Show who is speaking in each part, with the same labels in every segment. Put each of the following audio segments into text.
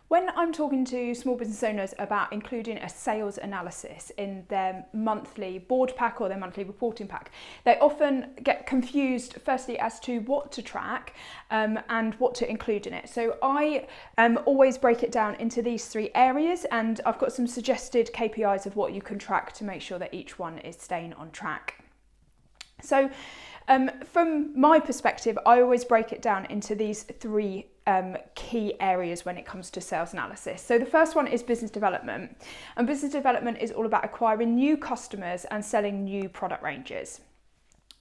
Speaker 1: When I'm talking to small business owners about including a sales analysis in their monthly board pack or their monthly reporting pack, they often get confused firstly as to what to track and what to include in it. So I always break it down into these three areas, and I've got some suggested KPIs of what you can track to make sure that each one is staying on track. So from my perspective, I always break it down into these three key areas when it comes to sales analysis. So the first one is business development, and business development is all about acquiring new customers and selling new product ranges.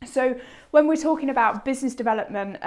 Speaker 1: So when we're talking about business development,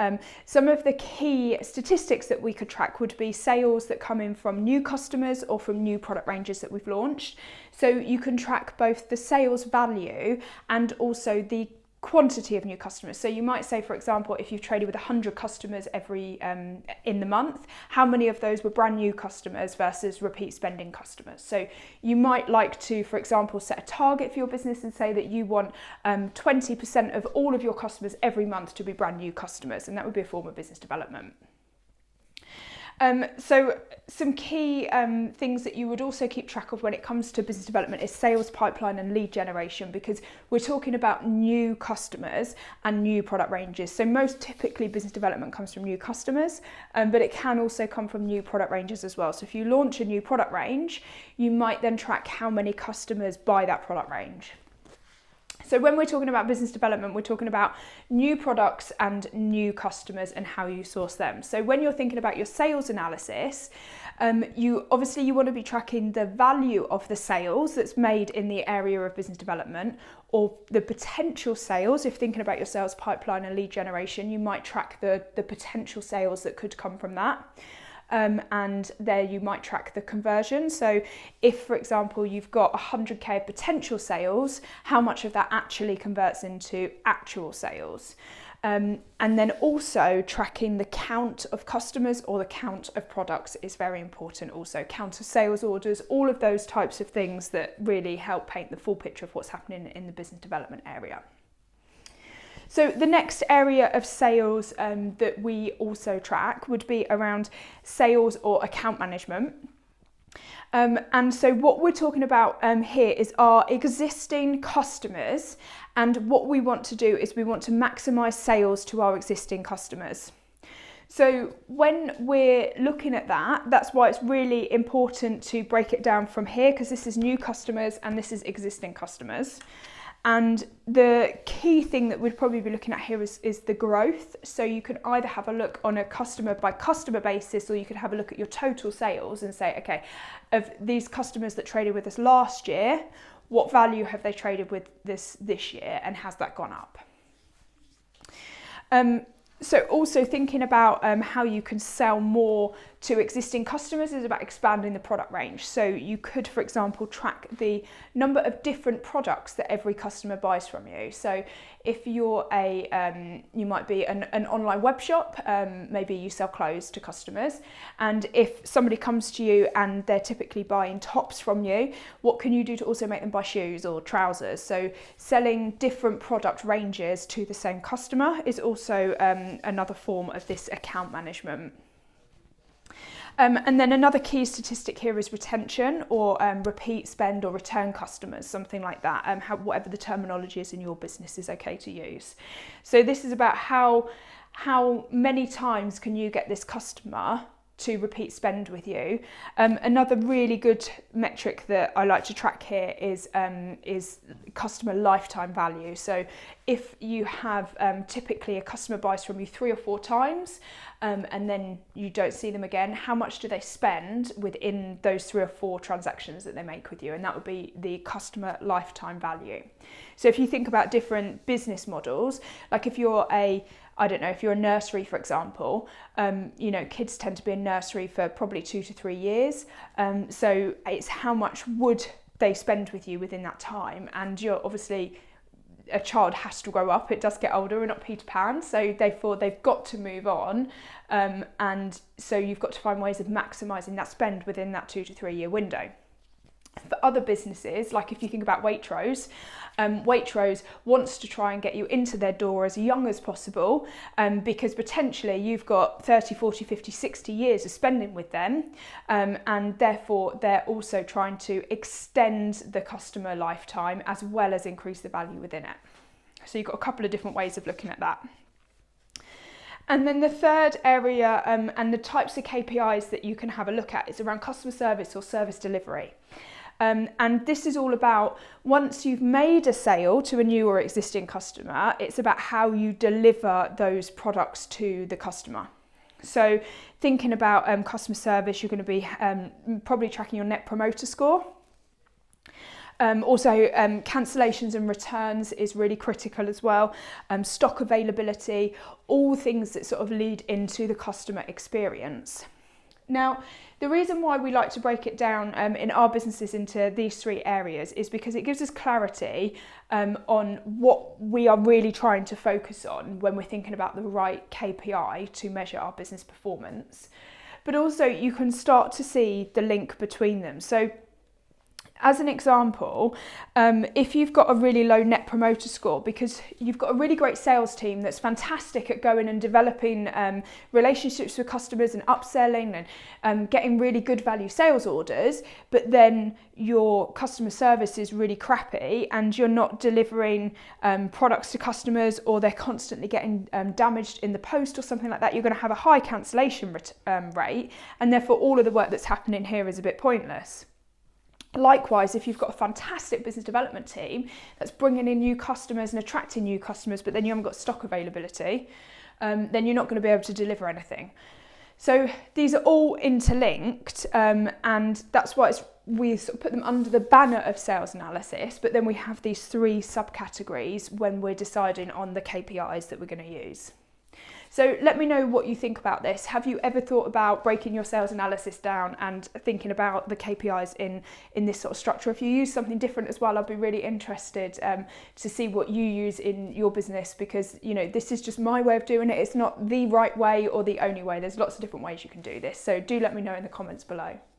Speaker 1: some of the key statistics that we could track would be sales that come in from new customers or from new product ranges that we've launched. So you can track both the sales value and also the quantity of new customers. So you might say, for example, if you've traded with 100 customers in the month, how many of those were brand new customers versus repeat spending customers? So you might like to, for example, set a target for your business and say that you want 20% of all of your customers every month to be brand new customers, and that would be a form of business development. So some key things that you would also keep track of when it comes to business development is sales pipeline and lead generation, because we're talking about new customers and new product ranges. So most typically business development comes from new customers, but it can also come from new product ranges as well. So if you launch a new product range, you might then track how many customers buy that product range. So when we're talking about business development, we're talking about new products and new customers and how you source them. So when you're thinking about your sales analysis, you want to be tracking the value of the sales that's made in the area of business development, or the potential sales. If thinking about your sales pipeline and lead generation, you might track the potential sales that could come from that. And there you might track the conversion. So if, for example, you've got 100k of potential sales, how much of that actually converts into actual sales? And then also tracking the count of customers or the count of products is very important also. Count of sales orders, all of those types of things that really help paint the full picture of what's happening in the business development area. So the next area of sales that we also track would be around sales or account management. And so what we're talking about here is our existing customers, and what we want to do is we want to maximise sales to our existing customers. So when we're looking at that, that's why it's really important to break it down from here, because this is new customers and this is existing customers. And the key thing that we'd probably be looking at here is the growth. So you can either have a look on a customer by customer basis, or you could have a look at your total sales and say, okay, of these customers that traded with us last year, what value have they traded with this year, and has that gone up? So also thinking about how you can sell more to existing customers is about expanding the product range. So you could, for example, track the number of different products that every customer buys from you. So if you're you might be an online web shop, maybe you sell clothes to customers, and if somebody comes to you and they're typically buying tops from you, what can you do to also make them buy shoes or trousers? So selling different product ranges to the same customer is also another form of this account management. And then another key statistic here is retention, or repeat spend, or return customers, something like that. Whatever the terminology is in your business is okay to use. So this is about how many times can you get this customer to repeat spend with you. Another really good metric that I like to track here is customer lifetime value. So if you have typically a customer buys from you 3 or 4 times, and then you don't see them again, how much do they spend within those 3 or 4 transactions that they make with you? And that would be the customer lifetime value. So if you think about different business models, like if you're if you're a nursery, for example, kids tend to be in nursery for probably 2 to 3 years. So it's how much would they spend with you within that time. And you're obviously, a child has to grow up, it does get older, we're not Peter Pan, so therefore they've got to move on. And so you've got to find ways of maximising that spend within that 2 to 3 year window. For other businesses, like if you think about Waitrose, Waitrose wants to try and get you into their door as young as possible, because potentially you've got 30, 40, 50, 60 years of spending with them, and therefore they're also trying to extend the customer lifetime as well as increase the value within it. So you've got a couple of different ways of looking at that. And then the third area, and the types of KPIs that you can have a look at, is around customer service or service delivery. And this is all about, once you've made a sale to a new or existing customer, it's about how you deliver those products to the customer. So thinking about customer service, you're going to be probably tracking your Net Promoter Score. Also, cancellations and returns is really critical as well. Stock availability, all things that sort of lead into the customer experience. Now, the reason why we like to break it down in our businesses into these three areas is because it gives us clarity on what we are really trying to focus on when we're thinking about the right KPI to measure our business performance. But also you can start to see the link between them. So as an example, if you've got a really low Net Promoter Score because you've got a really great sales team that's fantastic at going and developing relationships with customers and upselling and getting really good value sales orders, but then your customer service is really crappy and you're not delivering products to customers, or they're constantly getting damaged in the post or something like that, you're going to have a high cancellation rate, and therefore all of the work that's happening here is a bit pointless. Likewise, if you've got a fantastic business development team that's bringing in new customers and attracting new customers, but then you haven't got stock availability, then you're not going to be able to deliver anything. So these are all interlinked, and that's why we sort of put them under the banner of sales analysis, but then we have these three subcategories when we're deciding on the KPIs that we're going to use. So let me know what you think about this. Have you ever thought about breaking your sales analysis down and thinking about the KPIs in this sort of structure? If you use something different as well, I'd be really interested to see what you use in your business, because this is just my way of doing it. It's not the right way or the only way. There's lots of different ways you can do this. So do let me know in the comments below.